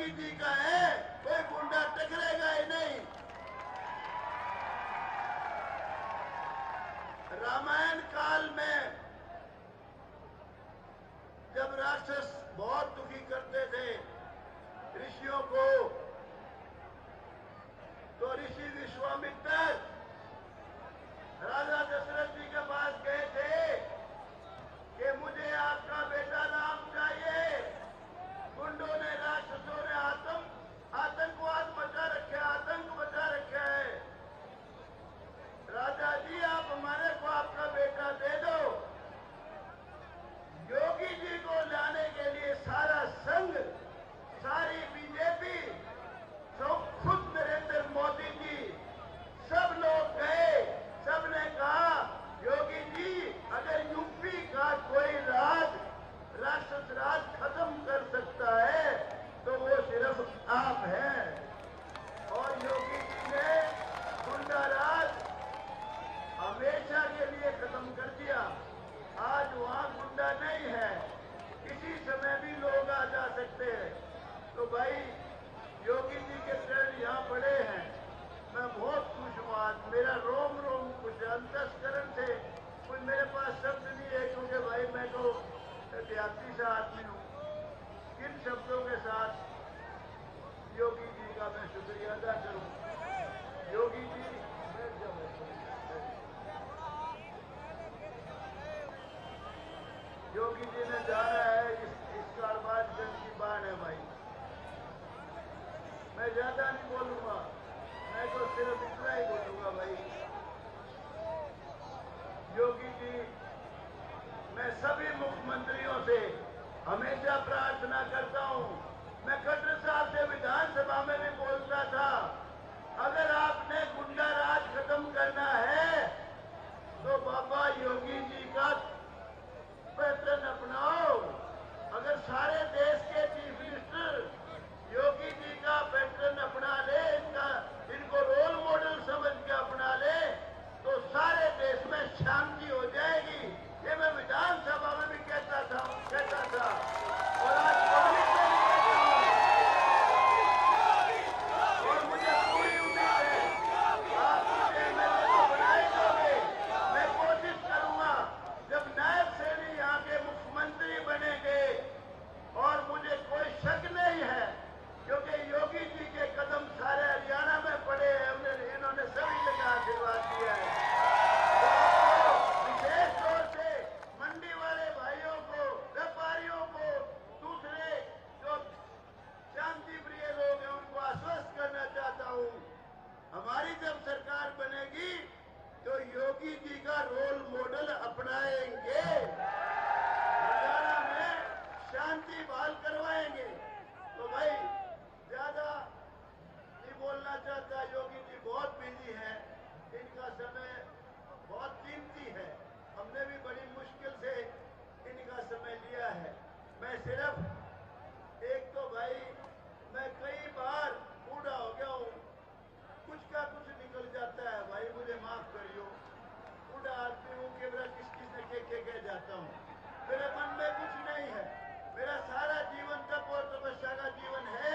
योगी जी का है, कोई गुंडा टकरेगा ही नहीं। रामायण काल में जब राक्षस बहुत दुखी करते थे ऋषियों को, तो ऋषि विश्वामित्र राजा दशरथ जी के पास गए थे कि मुझे आपका बेटा राम चाहिए। गुंडों ने, राक्षसों ने आतंकवाद मचा रखा, आतंक मचा रखा है। राजा जी आप हमारे को आपका बेटा दे दो। योगी जी को लाने के लिए सारा संघ, सारी बीजेपी, खुद नरेंद्र मोदी जी, सब लोग गए। सबने कहा योगी जी अगर यूपी का कोई राक्षस राज खत्म कर सकता है तो वो सिर्फ आप हैं। और योगी जी ने गुंडा राज हमेशा के लिए खत्म कर दिया। आज वहां गुंडा नहीं है, किसी समय भी लोग आ जा सकते हैं। तो भाई योगी जी के चरण यहाँ पड़े हैं, मैं बहुत खुश हूँ। आज मेरा रोम रोम खुश है, अंतस्करण से कोई मेरे पास शब्द नहीं है, क्योंकि भाई मैं तो देहाती सा आदमी हूँ। किन शब्दों के साथ योगी जी का मैं शुक्रिया अदा करूँ। योगी जी योगी जी ने जाना है, इस कारबाजगंज की बात है भाई। मैं ज्यादा नहीं बोलूंगा, मैं तो सिर्फ इतना ही बोलूंगा भाई। योगी जी, मैं सभी मुख्यमंत्रियों से हमेशा प्रार्थना करता हूं। मैं खट्टर साहब से विधानसभा में भी बोलता था, अगर आपने गुंडा राज खत्म करना है तो बाबा योगी जी का पैटर्न अपनाओ। अगर सारे देश के चीफ मिनिस्टर योगी जी का पैटर्न अपना ले, इनको रोल मॉडल समझ के अपना ले, तो सारे देश में शांति हो जाएगी। ये मैं विधानसभा में भी कहता था और आज पब्लिक में भी कहता हूं। और मुझे पूरी उम्मीद है आप मुझे एमएलए को बनाए दोगे। मैं कोशिश करूंगा जब नायब सैनी यहाँ के मुख्यमंत्री बनेंगे, और मुझे कोई शक नहीं है क्योंकि योगी जी के कदम सारे हरियाणा में पड़े हैं, इन्होंने सभी जगह आशीर्वाद दिया है। तो विशेष तौर से मंडी वाले भाइयों को, व्यापारियों को, दूसरे जो शांति प्रिय लोग हैं उनको आश्वस्त करना चाहता हूँ, हमारी जब सरकार बनेगी तो योगी जी का रोल मॉडल अपनाएंगे, हरियाणा में शांति बहाल करवाएंगे। तो भाई ज्यादा नहीं बोलना चाहता, योगी जी बहुत बिजी हैं, इनका समय बहुत कीमती है, हमने भी बड़ी मुश्किल से इनका समय लिया है। मैं सिर्फ एक तो भाई मैं कई बार बूढ़ा हो गया हूँ, कुछ का कुछ निकल जाता है भाई, मुझे माफ करियो। बूढ़ा आदमी हूँ, केवल किस ने कह जाता हूँ, मेरे मन में कुछ नहीं है। मेरा सारा जीवन तप और तपस्या का जीवन है।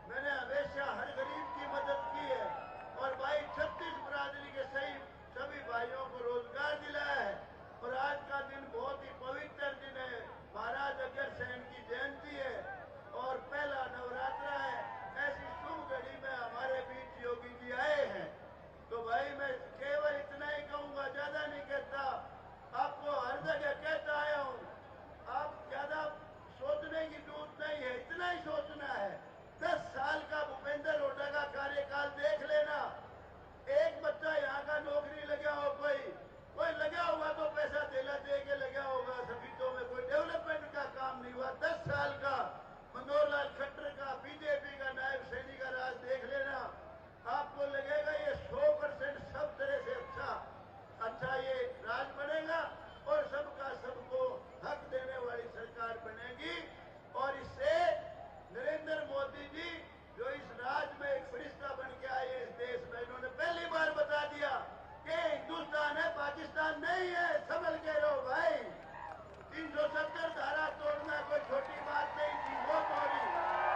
मैंने हमेशा हर गरीब की मदद की है और भाई 36 बरादरी के सभी भाइयों को रोजगार दिलाया है। और आज का दिन बहुत ही पवित्र दिन है, महाराज अग्रसेन की जयंती है और पहला नवरात्रा है। ऐसी शुभ घड़ी में हमारे बीच योगी जी आए हैं। तो भाई मैं केवल इतना ही कहूंगा, ज्यादा नहीं कहता। आपको हर जगह कहता आया हूं, आप ज्यादा सोचने की जरूरत नहीं है, इतना ही सोचना है। 10 साल का भूपेंद्र हुड्डा का कार्यकाल देख लेना। एक बच्चा यहाँ का नौकरी लगा हो, कोई लगा होगा तो पैसा दे के लगा होगा, सभी में कोई डेवलपमेंट का काम नहीं हुआ। 10 साल का मनोहर लाल खट्टर का, बीजेपी का नायब सैनी का राज देख लेना, आपको लगेगा ये 100% सब तरह से अच्छा ये राज बनेगा और सबका सबको हक देने वाली सरकार बनेगी। और इससे नरेंद्र मोदी जी जो इस राज्य में एक फरिश्ता बन के आए इस देश में, इन्होंने पहली बार बता दिया कि हिंदुस्तान है, पाकिस्तान नहीं है। संभल के रहो भाई, 370 धारा तोड़ना कोई छोटी बात नहीं थी, वो तोड़ी।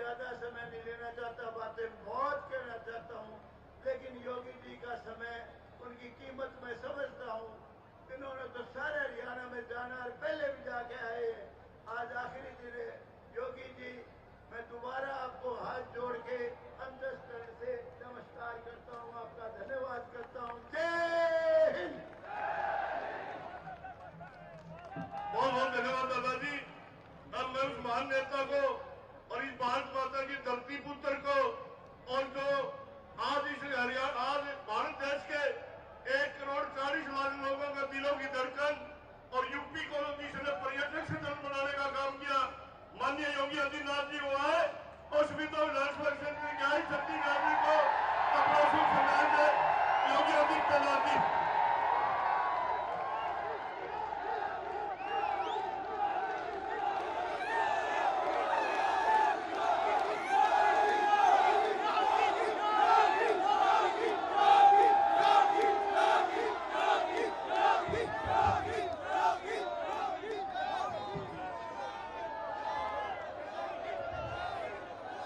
ज्यादा समय नहीं लेना चाहता, बातें बहुत कहना चाहता हूं, लेकिन योगी जी का समय, उनकी कीमत मैं समझता हूं। इन्होंने तो सारे हरियाणा में जाना और पहले भी जाके आए। आज आखिरी दिन है। योगी जी, मैं दोबारा आपको हाथ जोड़ के अंतःकरण से नमस्कार करता हूं, आपका धन्यवाद करता हूं। जय हिंद। बहुत बहुत धन्यवाद दादाजी। अब मैं उस महान नेता को और इस भारत माता की धरती पुत्र को, और जो आज इस हरियाणा, आज भारत देश के 1,40,00,000 लोगों का दिलों की धड़कन और यूपी को जिसने पर्यटक स्थल बनाने का काम किया, माननीय योगी आदित्यनाथ जी हुआ है। और सुविधा विधान परिषद में क्या छत्तीसगढ़ को अपना शुभ सम्मान है योगी आदित्यनाथ जी।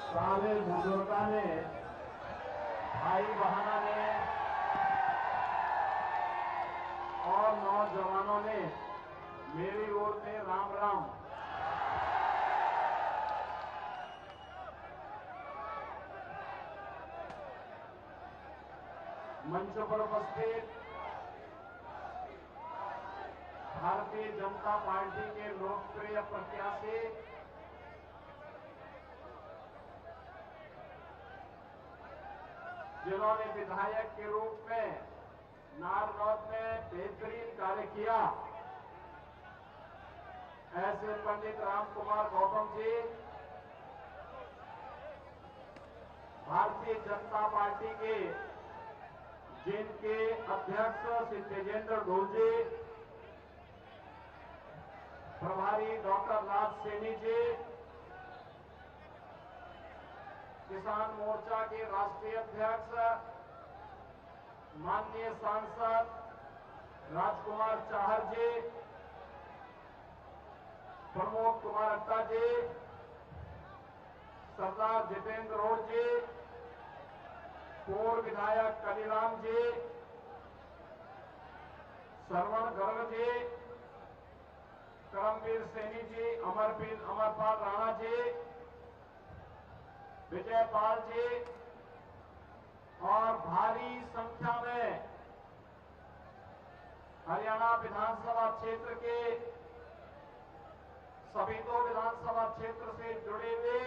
सारे बुजुर्गों ने, भाई बहनों ने और नौजवानों ने मेरी ओर से राम राम। मंच पर उपस्थित भारतीय जनता पार्टी के लोकप्रिय प्रत्याशी जिन्होंने विधायक के रूप में नारनौल में बेहतरीन कार्य किया, ऐसे पंडित राम कुमार गौतम जी, भारतीय जनता पार्टी के जिनके अध्यक्ष श्री तेजेंद्र ढोल जी, प्रभारी डॉक्टर राज सैनी जी, किसान मोर्चा के राष्ट्रीय अध्यक्ष माननीय सांसद राजकुमार चाहर जी, प्रमोद कुमार अट्टा जी, सरदार जितेंद्र रोड जी, पूर्व विधायक कलीराम जी, श्रवण गर्ग जी, करमवीर सैनी जी, अमरपाल राणा जी, विजयपाल जी और भारी संख्या में हरियाणा विधानसभा क्षेत्र के सभी 2 विधानसभा क्षेत्र से जुड़े हुए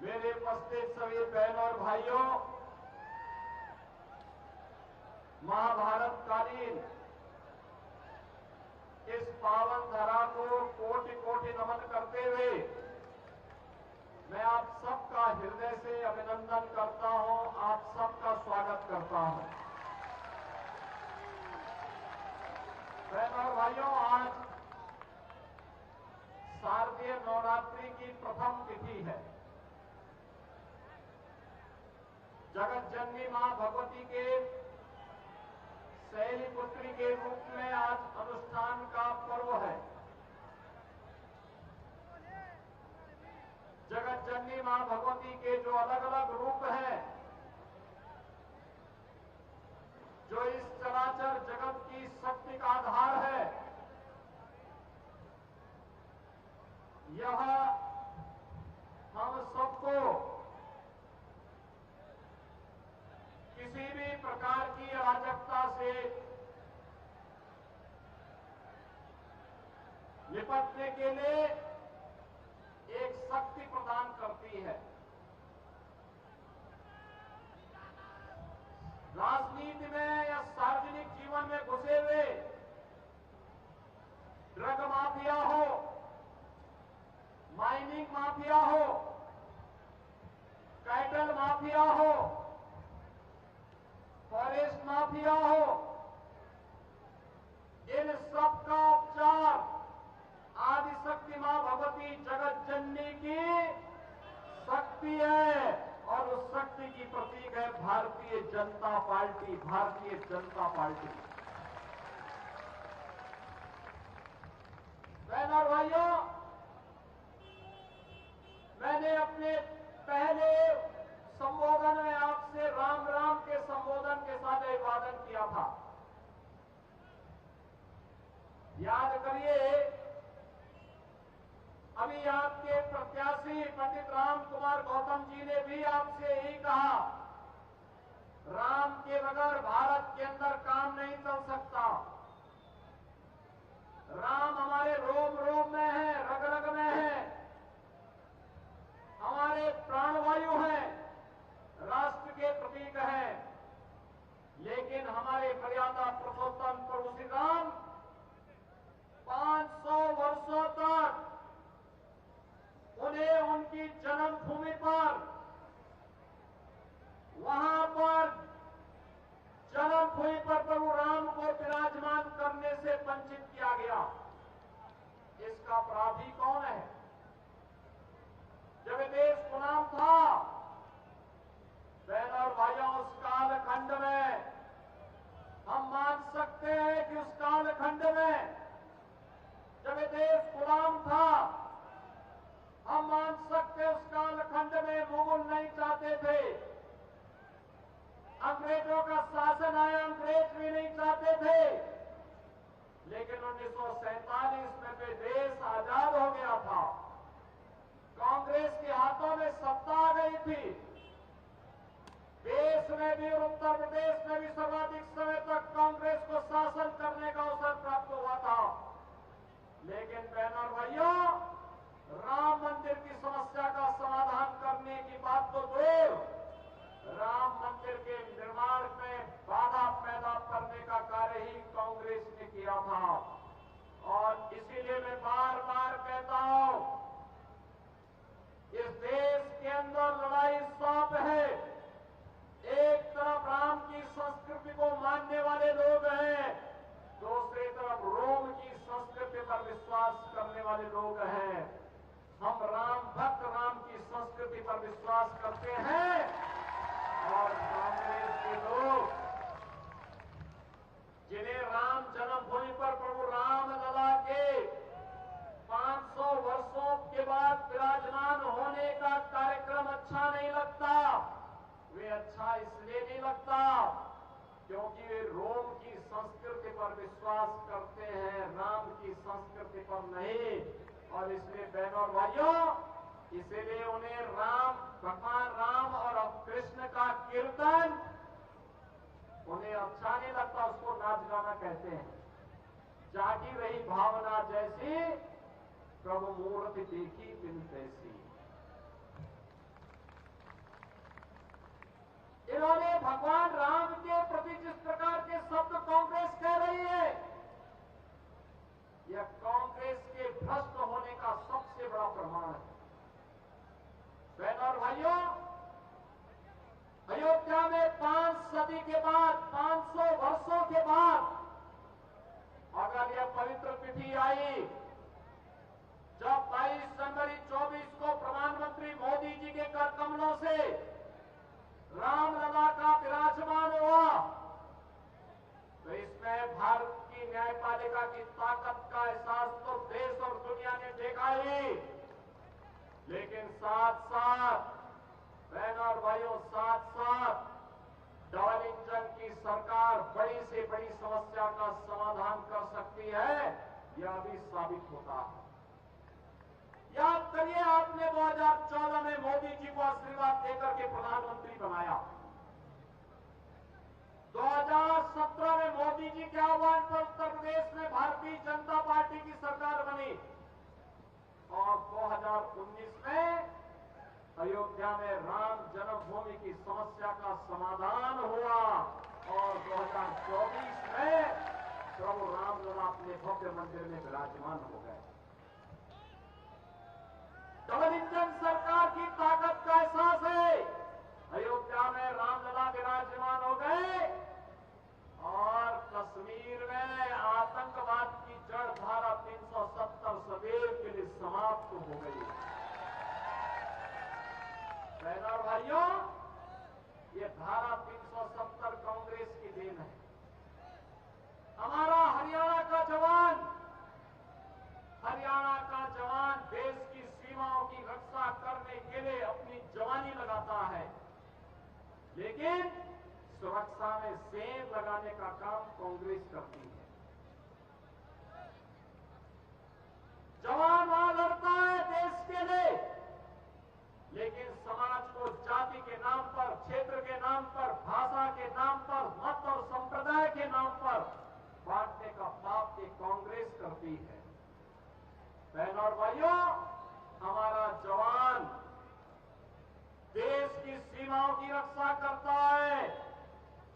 मेरे उपस्थित सभी बहनों और भाइयों, महाभारत कालीन इस पावन धरा को कोटि कोटि नमन करते हुए मैं आप सबका हृदय से अभिनंदन करता हूं, आप सबका स्वागत करता हूं। बहनों और भाइयों, आज शारदीय नवरात्रि की प्रथम तिथि है। जगत जननी मां भगवती के शैलपुत्री के रूप में आज अनुष्ठान का पर्व है। जगत जननी मां भगवती के जो अलग अलग रूप हैं, जो इस चराचर जगत की शक्ति का आधार है, यह हम सबको किसी भी प्रकार की अराजकता से निपटने के लिए एक शक्ति प्रदान करती है। राजनीति में या सार्वजनिक जीवन में घुसे हुए ड्रग माफिया हो, माइनिंग माफिया हो, कैटल माफिया हो, फॉरेस्ट माफिया हो, इन सब का उपचार आदिशक्ति मां भगवती जगत जननी की शक्ति है और उस शक्ति की प्रतीक है भारतीय जनता पार्टी। भारतीय जनता पार्टी। बहनों और भाइयों, मैंने अपने पहले संबोधन में आपसे राम राम के संबोधन के साथ अभिवादन किया था। याद करिए, अभी आपके प्रत्याशी पंडित राम कुमार गौतम जी ने भी आपसे यही कहा, राम के बगैर भारत के अंदर काम नहीं चल सकता। राम हमारे रोम रोम में है, रग रग में है, हमारे प्राणवायु हैं, राष्ट्र के प्रतीक हैं। लेकिन हमारे मर्यादा पुरुषोत्तम प्रभु श्री राम 500 वर्षों तक उन्हें उनकी जन्मभूमि पर, वहां पर जन्मभूमि पर प्रभु राम को विराजमान करने से वंचित किया गया। इसका अपराधी कौन है? जब देश गुलाम था, बहनों और भाइयों, उस कालखंड में हम मान सकते हैं कि उस कालखंड में जब देश गुलाम था, हम मान सकते हैं उस कालखंड में मुगल नहीं चाहते थे, अंग्रेजों का शासन आया, अंग्रेज भी नहीं चाहते थे। लेकिन 1947 में भी देश आजाद हो गया था, कांग्रेस के हाथों में सत्ता आ गई थी। देश में भी और उत्तर प्रदेश में भी सर्वाधिक समय तक कांग्रेस को शासन करने का अवसर प्राप्त हुआ था। लेकिन बहनों और भाइयों, राम मंदिर की समस्या का समाधान करने की बात तो दूर, राम मंदिर के निर्माण में बाधा पैदा करने का कार्य ही कांग्रेस ने किया था। और इसीलिए मैं बार बार कहता हूं, इस देश के अंदर लड़ाई सांप है। एक तरफ राम की संस्कृति को मानने वाले लोग हैं, दूसरी तरफ रोम की संस्कृति पर विश्वास करने वाले लोग हैं। हम राम भक्त राम की संस्कृति पर विश्वास करते हैं और कांग्रेस के लोग जिन्हें राम जन्मभूमि पर प्रभु राम लला के 500 वर्षों के बाद विराजमान होने का कार्यक्रम अच्छा नहीं लगता। वे अच्छा इसलिए नहीं लगता क्योंकि वे रोम की संस्कृति पर विश्वास करते हैं, राम की संस्कृति पर नहीं। और इसलिए बहनों और भाइयों, इसीलिए उन्हें राम, भगवान राम और कृष्ण का कीर्तन उन्हें अच्छा नहीं लगता, उसको नाच गाना कहते हैं। जागी रही भावना जैसी, प्रभु मूर्ति देखी बिन तैसी। इन्होंने भगवान राम के प्रति जिस प्रकार के शब्द कांग्रेस कह रही है, यह कांग्रेस के भ्रष्ट होने का सबसे बड़ा प्रमाण है। बहनों और भाइयों, अयोध्या में 5 सदी के बाद, 500 वर्षों के बाद अगर यह पवित्र तिथि आई, जब 22 जनवरी 24 को प्रधानमंत्री मोदी जी के कर कमलों से रामलला का विराजमान हुआ, तो इसमें भारत की न्यायपालिका की ताकत का एहसास तो देश और दुनिया ने देखा ही। लेकिन साथ साथ बहनों और भाइयों, साथ साथ डबल इंजन की सरकार बड़ी से बड़ी समस्या का समाधान कर सकती है, यह भी साबित होता है। याद करिए, आपने 2014 में मोदी जी को आशीर्वाद देकर के प्रधानमंत्री बनाया। 2017 में मोदी जी के आह्वान पर उत्तर प्रदेश में भारतीय जनता पार्टी की सरकार बनी और 2019 में अयोध्या में राम जन्मभूमि की समस्या का समाधान हुआ और 2024 में प्रभु रामलला अपने भव्य मंदिर में विराजमान हो गए। डबल इंजन सरकार की ताकत का एहसास है। अयोध्या में रामलला विराजमान हो गए और कश्मीर में आतंकवाद की जड़ धारा 370 सदैव के लिए समाप्त हो गई। बहनों काम कांग्रेस करती है। जवान वहां लड़ता है देश के लिए, लेकिन समाज को जाति के नाम पर, क्षेत्र के नाम पर, भाषा के नाम पर, मत और संप्रदाय के नाम पर बांटने का पाप ये कांग्रेस करती है। बहन और भाइयों, हमारा जवान देश की सीमाओं की रक्षा करता है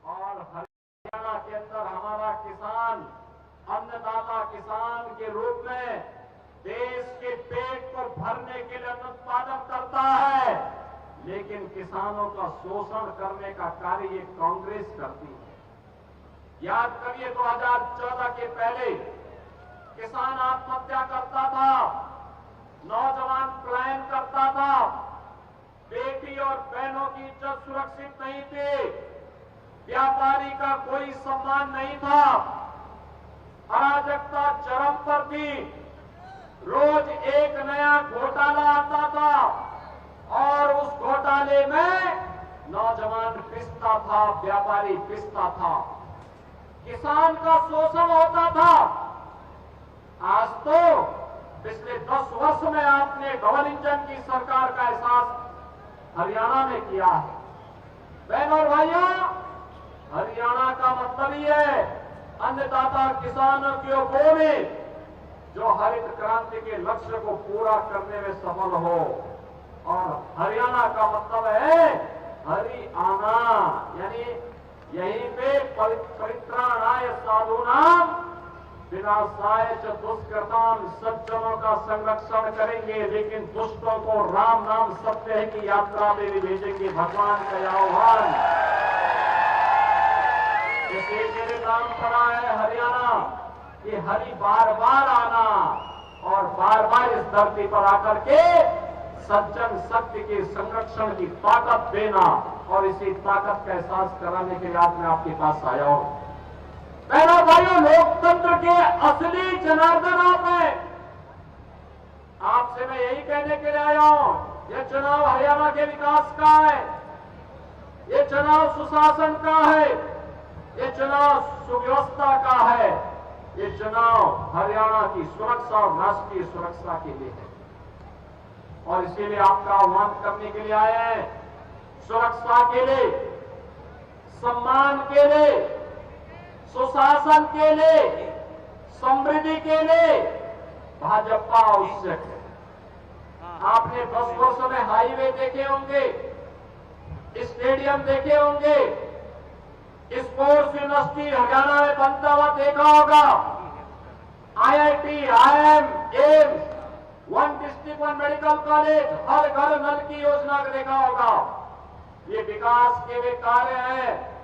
और हरियाणा के अंदर हमारा किसान, अन्नदाता किसान के रूप में देश के पेट को भरने के लिए अन्न उत्पादन करता है, लेकिन किसानों का शोषण करने का कार्य ये कांग्रेस करती है। याद करिए 2014 के पहले किसान आत्महत्या करता था, नौजवान पलायन करता था, बेटी और बहनों की इज्जत सुरक्षित नहीं थी, व्यापारी का कोई सम्मान नहीं था, अराजकता चरम पर थी, रोज एक नया घोटाला आता था और उस घोटाले में नौजवान पिसता था, व्यापारी पिसता था, किसान का शोषण होता था। आज तो पिछले 10 वर्ष में आपने डबल इंजन की सरकार का एहसास हरियाणा में किया है। बहन और भाइयों, हरियाणा का मतलब ही है अन्नदाता किसानों की वो भी जो हरित क्रांति के लक्ष्य को पूरा करने में सफल हो, और हरियाणा का मतलब है हरियाणा, यानी यहीं पे परित्राणाय साधूनाम विनाशाय च दुष्कृताम, सज्जनों का संरक्षण करेंगे, लेकिन दुष्टों को राम नाम सत्य है की यात्रा में भी भेजेंगे। भगवान का आह्वान। जैसे मेरे नाम पड़ा है हरियाणा, ये हरि बार बार आना और बार बार इस धरती पर आकर के सज्जन शक्ति के संरक्षण की ताकत देना, और इसी ताकत का एहसास कराने के लिए आज मैं आपके पास आया हूं। पहला भाइयों, लोकतंत्र के असली जनार्दन आप हैं। आपसे मैं यही कहने के लिए आया हूं, यह चुनाव हरियाणा के विकास का है, ये चुनाव सुशासन का है, ये चुनाव सुव्यवस्था का है, ये चुनाव हरियाणा की सुरक्षा और राष्ट्रीय सुरक्षा के लिए है। और इसीलिए आपका आह्वान करने के लिए आए हैं, सुरक्षा के लिए, सम्मान के लिए, सुशासन के लिए, समृद्धि के लिए भाजपा आवश्यक है। आपने 10 वर्षों में हाईवे देखे होंगे, स्टेडियम देखे होंगे, स्पोर्ट्स यूनिवर्सिटी हरियाणा में बनता हुआ देखा होगा, IIT, IIM, AIIMS, 1 district 1 medical college, हर घर नल की योजना को देखा होगा। ये विकास के वे कार्य हैं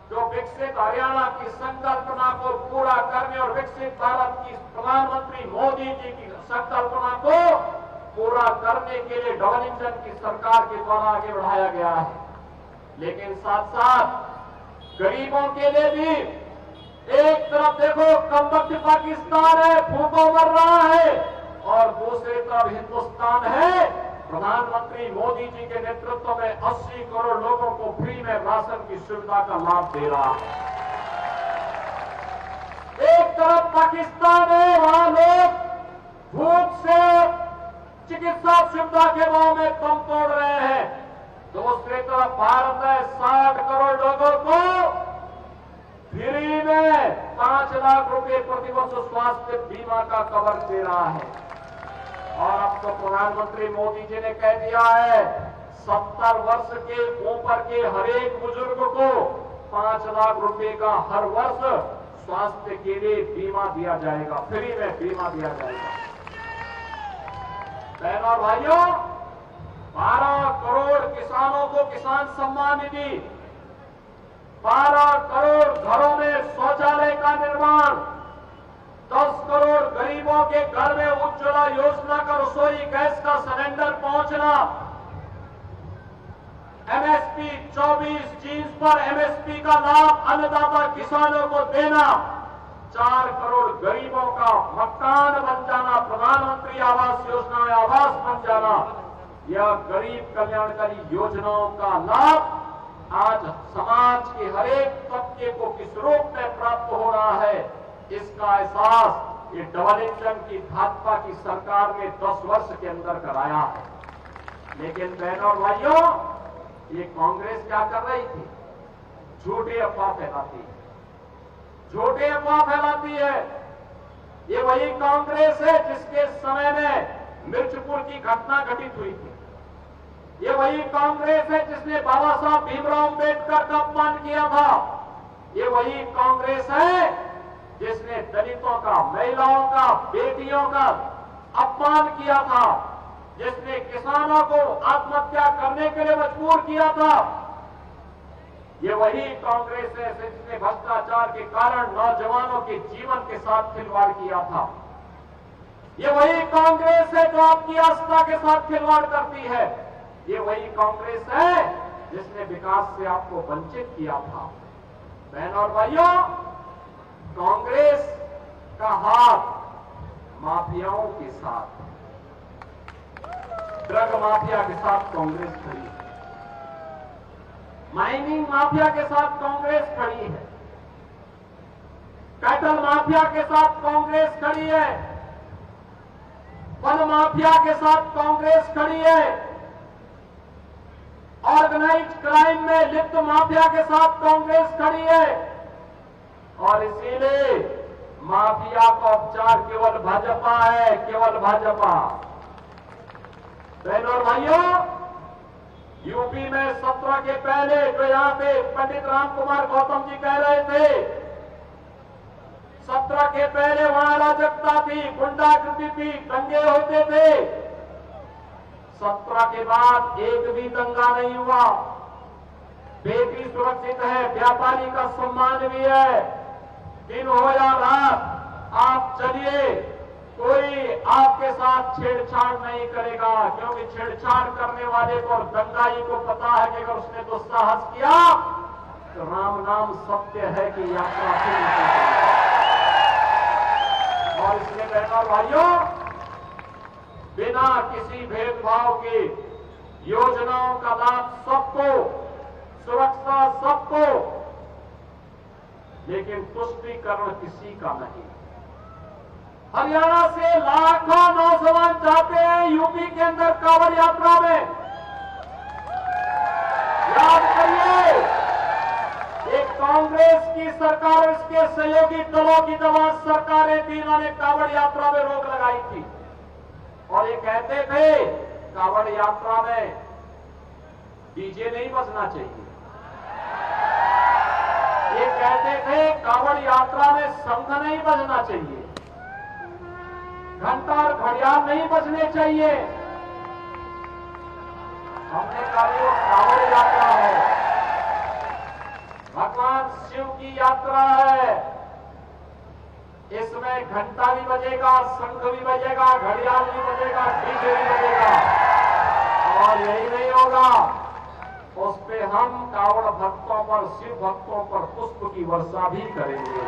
जो विकसित हरियाणा की संकल्पना को पूरा करने और विकसित भारत की प्रधानमंत्री मोदी जी की संकल्पना को पूरा करने के लिए डबल इंजन की सरकार के द्वारा आगे बढ़ाया गया है। लेकिन साथ साथ गरीबों के लिए भी, एक तरफ देखो कमबख्त पाकिस्तान है, भूखों मर रहा है, और दूसरी तरफ हिंदुस्तान है, प्रधानमंत्री मोदी जी के नेतृत्व में 80 करोड़ लोगों को फ्री में राशन की सुविधा का लाभ दे रहा है। एक तरफ पाकिस्तान है, वहां लोग भूख से चिकित्सा सुविधा के भाव में दम तोड़ रहे हैं। दूसरी तरफ भारत है, 60 करोड़ लोगों को फ्री में 5 लाख रुपए प्रतिवर्ष स्वास्थ्य बीमा का कवर दे रहा है। और अब तो प्रधानमंत्री मोदी जी ने कह दिया है, 70 वर्ष के ऊपर के हर एक बुजुर्ग को 5 लाख रुपए का हर वर्ष स्वास्थ्य के लिए बीमा दिया जाएगा, फ्री में बीमा दिया जाएगा। बहनों और भाइयों, 12 करोड़ किसानों को किसान सम्मान निधि, 12 करोड़ घरों में शौचालय का निर्माण, 10 करोड़ गरीबों के घर में उज्ज्वला योजना का रसोई गैस का सिलेंडर पहुंचना, MSP 24 चीज पर MSP का लाभ अन्नदाता किसानों को देना, 4 करोड़ गरीबों का मकान बन जाना, प्रधानमंत्री आवास योजना में आवास बन जाना, यह गरीब कल्याणकारी योजनाओं का लाभ आज समाज के हर एक तबके को किस रूप में प्राप्त हो रहा है, इसका एहसास ये डबल इंजन की भाजपा की सरकार ने 10 वर्ष के अंदर कराया है। लेकिन बहनों और भाइयों, ये कांग्रेस क्या कर रही थी? झूठी अफवाह फैलाती है, झूठी अफवाह फैलाती है। ये वही कांग्रेस है जिसके समय में मिर्चपुर की घटना घटित हुई थी। ये वही कांग्रेस है जिसने बाबा साहब भीमराव अम्बेडकर का अपमान किया था। ये वही कांग्रेस है जिसने दलितों का, महिलाओं का, बेटियों का अपमान किया था, जिसने किसानों को आत्महत्या करने के लिए मजबूर किया था। ये वही कांग्रेस है जिसने भ्रष्टाचार के कारण नौजवानों के जीवन के साथ खिलवाड़ किया था। ये वही कांग्रेस है जो आपकी आस्था के साथ खिलवाड़ करती है। ये वही कांग्रेस है जिसने विकास से आपको वंचित किया था। बहनों और भाइयों, कांग्रेस का हाथ माफियाओं के साथ, ड्रग माफिया के साथ कांग्रेस खड़ी है, माइनिंग माफिया के साथ कांग्रेस खड़ी है, कैटल माफिया के साथ कांग्रेस खड़ी है, फल माफिया के साथ कांग्रेस खड़ी है, ऑर्गेनाइज्ड क्राइम में लिप्त माफिया के साथ कांग्रेस खड़ी है। और इसीलिए माफिया का उपचार केवल भाजपा है, केवल भाजपा। बहनों और भाइयों, यूपी में 17 के पहले जो यहां पे पंडित राम कुमार गौतम जी कह रहे थे, 17 के पहले वहां अराजकता थी, गुंडागर्दी थी, दंगे होते थे। 17 के बाद एक भी दंगा नहीं हुआ। बेटी सुरक्षित है, व्यापारी का सम्मान भी है। दिन हो या रात आप चलिए, कोई आपके साथ छेड़छाड़ नहीं करेगा, क्योंकि छेड़छाड़ करने वाले को और दंगाई को पता है कि अगर उसने दुस्साहस किया तो राम नाम सत्य है कि यात्रा फिर निकलेगी। और इसलिए बहनों और भाइयों, बिना किसी भेदभाव के योजनाओं का लाभ सबको, सुरक्षा सबको, लेकिन तुष्टीकरण किसी का नहीं। हरियाणा से लाखों नौजवान जाते हैं यूपी के अंदर कांवड़ यात्रा में। याद करिए, एक कांग्रेस की सरकार, इसके सहयोगी दलों की तमाम सरकारें थी, इन्होंने कांवड़ यात्रा में रोक लगाई थी और ये कहते थे कांवड़ यात्रा में डीजे नहीं बजना चाहिए। ये कहते थे कांवड़ यात्रा में शंख नहीं बजना चाहिए, घंटा और घड़ियाल नहीं बजने चाहिए। हमने कहा ये कांवड़ यात्रा है, भगवान शिव की यात्रा है, इसमें घंटा भी बजेगा, शंख भी बजेगा, घड़ियाल भी बजेगा, डीजे भी बजेगा। और यही नहीं होगा, उस पे हम कांवड़ भक्तों पर, शिव भक्तों पर पुष्प की वर्षा भी करेंगे,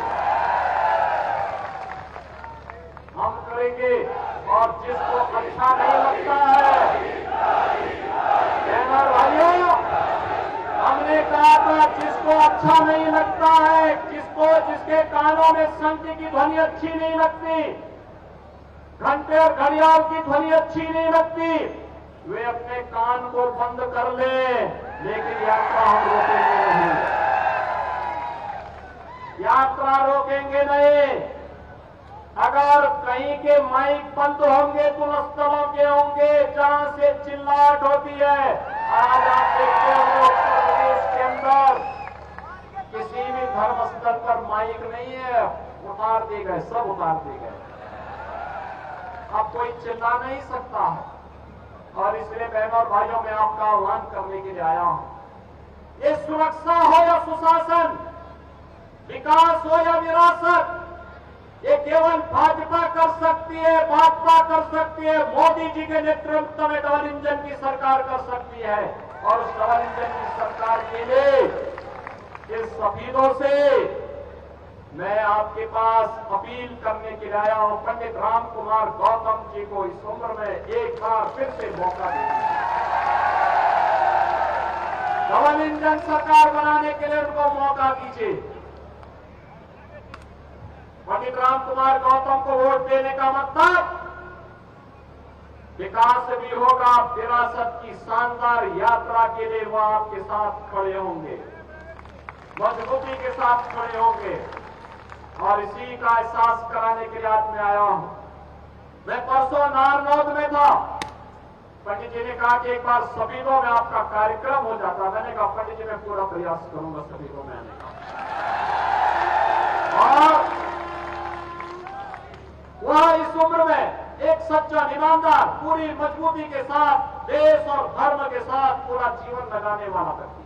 हम करेंगे। और जिसको अच्छा नहीं लगता है, बहनों भाइयों, हमने कहा था जिसको अच्छा नहीं लगता है, जिसके कानों में शंख की ध्वनि अच्छी नहीं लगती, घंटे और घड़ियाल की ध्वनि अच्छी नहीं लगती, वे अपने कान को बंद कर ले, लेकिन यात्रा हम रोकेंगे नहीं, यात्रा रोकेंगे नहीं। अगर कहीं के माइक बंद होंगे तो स्थलों के होंगे जहां से चिल्लाहट होती है। आज आप देखते होंगे उत्तर प्रदेश के अंदर किसी भी धर्म स्थल पर माइक नहीं है, उतार दिए गए, सब उतार दिए गए, अब कोई चिल्ला नहीं सकता है। और इसलिए बहनों और भाइयों, मैं आपका आह्वान करने के लिए आया हूं। ये सुरक्षा हो या सुशासन, विकास हो या विरासत, ये केवल भाजपा कर सकती है, भाजपा कर सकती है, मोदी जी के नेतृत्व में डबल इंजन की सरकार कर सकती है। और उस डबल इंजन की सरकार के लिए इस सफीदों से मैं आपके पास अपील करने के लिए आया हूं। पंडित राम कुमार गौतम जी को इस उम्र में एक बार फिर से मौका दीजिए। डबल इंजन सरकार बनाने के लिए उनको मौका दीजिए। पंडित राम कुमार गौतम को वोट देने का मतलब विकास भी होगा, विरासत की शानदार यात्रा के लिए वो आपके साथ खड़े होंगे, मजबूती के साथ खड़े होंगे। और इसी का एहसास कराने के लिए आज मैं आया हूं। मैं परसों नारनौद में था, पंडित जी ने कहा कि एक बार सबीलों में आपका कार्यक्रम हो जाता। मैंने कहा पंडित जी मैं पूरा प्रयास करूंगा सबीलों में आने का। और वह इस उम्र में एक सच्चा ईमानदार पूरी मजबूती के साथ देश और धर्म के साथ पूरा जीवन लगाने वाला व्यक्ति,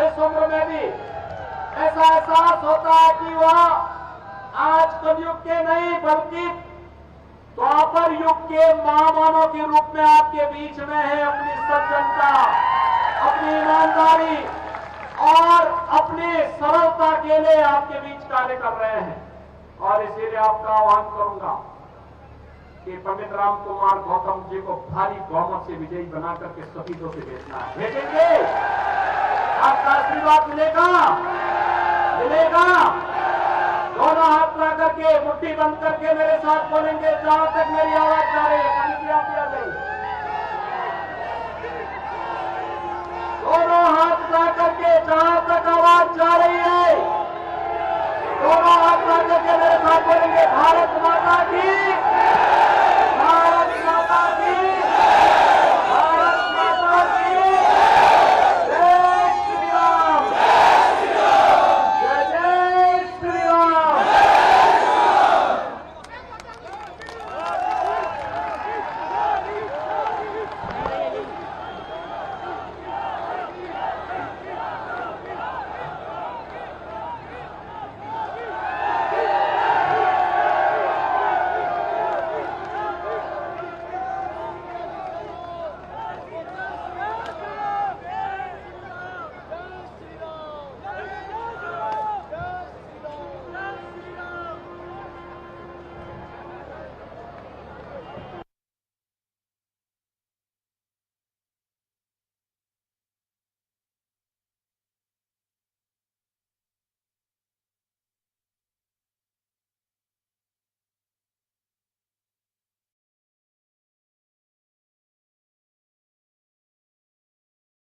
इस उम्र में भी ऐसा एहसास होता है कि वह आज कलयुग के नहीं बल्कि द्वापर युग के महामानव के रूप में आपके बीच में है। अपनी सज्जनता, अपनी ईमानदारी और अपनी सरलता के लिए आपके बीच कार्य कर रहे हैं। और इसीलिए आपका आह्वान करूंगा कि पंडित राम कुमार गौतम जी को भारी बहुमत से विजयी बना करके सफीदों से भेजना है। भेजेंगे? आपका आशीर्वाद मिलेगा? मिलेगा? दोनों हाथ ला करके मुट्ठी बंद करके मेरे साथ बोलेंगे जहां तक मेरी आवाज जा रही है। पंडित जी आप भी आ जाइए। दोनों हाथ ला करके जहां तक आवाज जा रही है